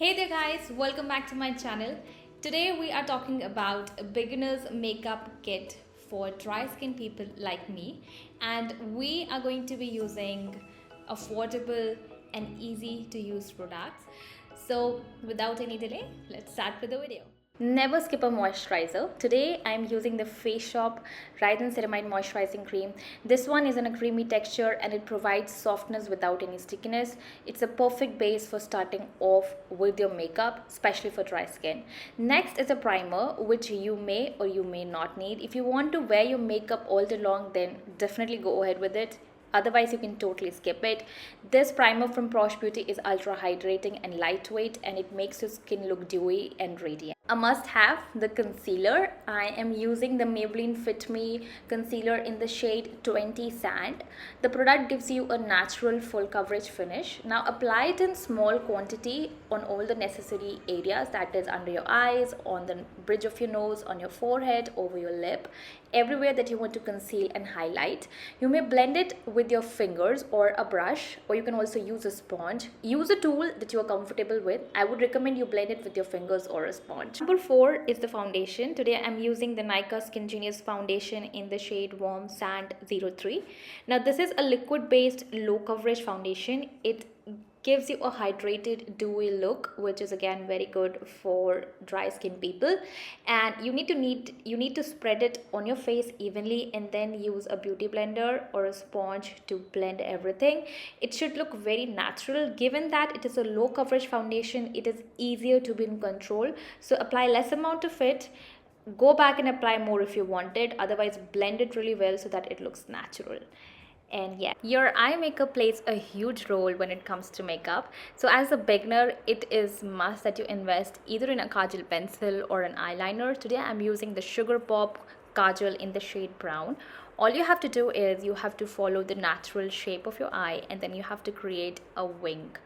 Hey there guys, welcome back to my channel. Today we are talking about a beginner's makeup kit for dry skin people like me, and we are going to be using affordable and easy to use products. So without any delay, let's start with the video. Never skip a moisturizer. Today I'm using the Face Shop Radiant Ceramide Moisturizing Cream. This one is in a creamy texture and it provides softness without any stickiness. It's a perfect base for starting off with your makeup, especially for dry skin. Next is a primer, which you may or you may not need. If you want to wear your makeup all day long, then definitely go ahead with it. Otherwise, you can totally skip it. This primer from Praush Beauty is ultra hydrating and lightweight, and it makes your skin look dewy and radiant. A must have, the concealer. I am using the Maybelline Fit Me concealer in the shade 20 Sand. The product gives you a natural full coverage finish. Now apply it in small quantity on all the necessary areas, that is under your eyes, on the bridge of your nose, on your forehead, over your lip, everywhere that you want to conceal and highlight. You may blend it with your fingers or a brush, or you can also use a sponge. Use a tool that you are comfortable with. I would recommend you blend it with your fingers or a sponge. Number 4 is the foundation. Today I'm using the Nykaa SkinGenius foundation in the shade Warm Sand 03. Now this is a liquid based low coverage foundation. It gives you a hydrated dewy look, which is again very good for dry skin people, and you need to spread it on your face evenly and then use a beauty blender or a sponge to blend everything. It should look very natural. Given that it is a low coverage foundation, it is easier to be in control, so apply less amount of it. Go back and apply more if you want it. Otherwise, blend it really well so that it looks natural. And yeah, your eye makeup plays a huge role when it comes to makeup. So as a beginner, it is must that you invest either in a Kajal pencil or an eyeliner. Today I'm using the Sugar Pop Kajal in the shade Brown. All you have to do is you have to follow the natural shape of your eye, and then you have to create a wing,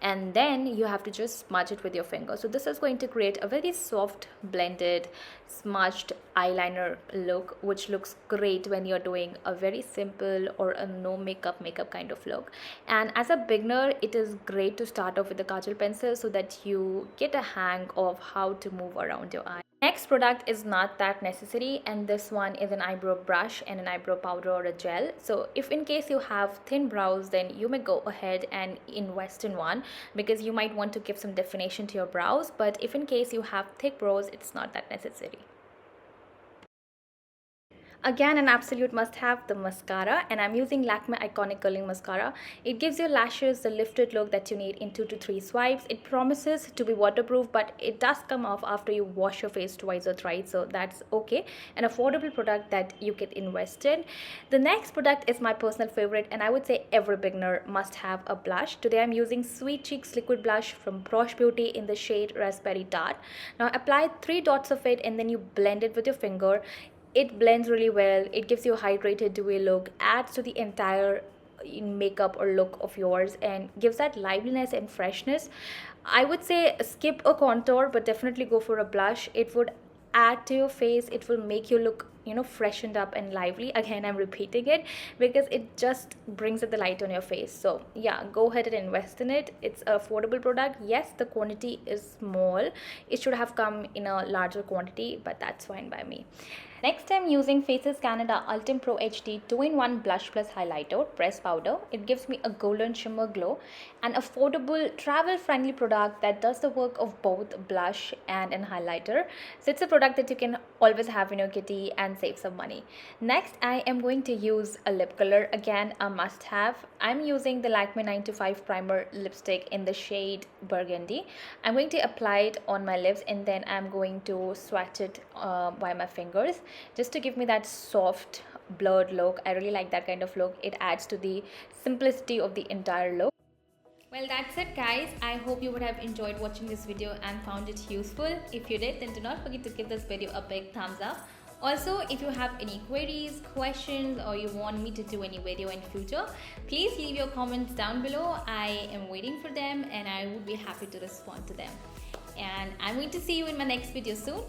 and then you have to just smudge it with your finger. So this is going to create a very soft blended smudged eyeliner look, which looks great when you're doing a very simple or a no makeup kind of look. And as a beginner, it is great to start off with the Kajal pencil so that you get a hang of how to move around your eye. Next product is not that necessary, and this one is an eyebrow brush and an eyebrow powder or a gel. So if in case you have thin brows, then you may go ahead and invest in one, because you might want to give some definition to your brows. But if in case you have thick brows, it's not that necessary. Again, an absolute must have, the mascara, and I'm using Lakme Eyeconic curling mascara. It gives your lashes the lifted look that you need in 2 to 3 swipes. It promises to be waterproof, but it does come off after you wash your face twice or thrice, so that's okay. An affordable product that you can invest in. The next product is my personal favorite, and I would say every beginner must have a blush. Today I'm using Sweet Cheeks liquid blush from Praush Beauty in the shade Raspberry Tart. Now apply 3 dots of it and then you blend it with your finger. It blends really well. It gives you a hydrated dewy look, adds to the entire makeup or look of yours, and gives that liveliness and freshness. I would say skip a contour, but definitely go for a blush. It would add to your face. It will make you look freshened up and lively. Again, I'm repeating it because it just brings out the light on your face. So yeah, go ahead and invest in it. It's an affordable product. Yes, the quantity is small. It should have come in a larger quantity, but that's fine by me. Next, I'm using Faces Canada Ultime Pro HD 2-in-1 Blush Plus Highlighter Press Powder. It gives me a golden shimmer glow. An affordable, travel-friendly product that does the work of both blush and an highlighter. So it's a product that you can always have in your kitty and save some money. Next, I am going to use a lip color. Again, a must-have. I'm using the Lakme 9 to 5 Primer Lipstick in the shade Burgundy. I'm going to apply it on my lips, and then I'm going to swatch it by my fingers, just to give me that soft blurred look. I really like that kind of look. It adds to the simplicity of the entire look. Well, that's it guys. I hope you would have enjoyed watching this video and found it useful. If you did, then do not forget to give this video a big thumbs up. Also, if you have any queries, questions, or you want me to do any video in future, please leave your comments down below. I am waiting for them and I would be happy to respond to them. And I'm going to see you in my next video soon.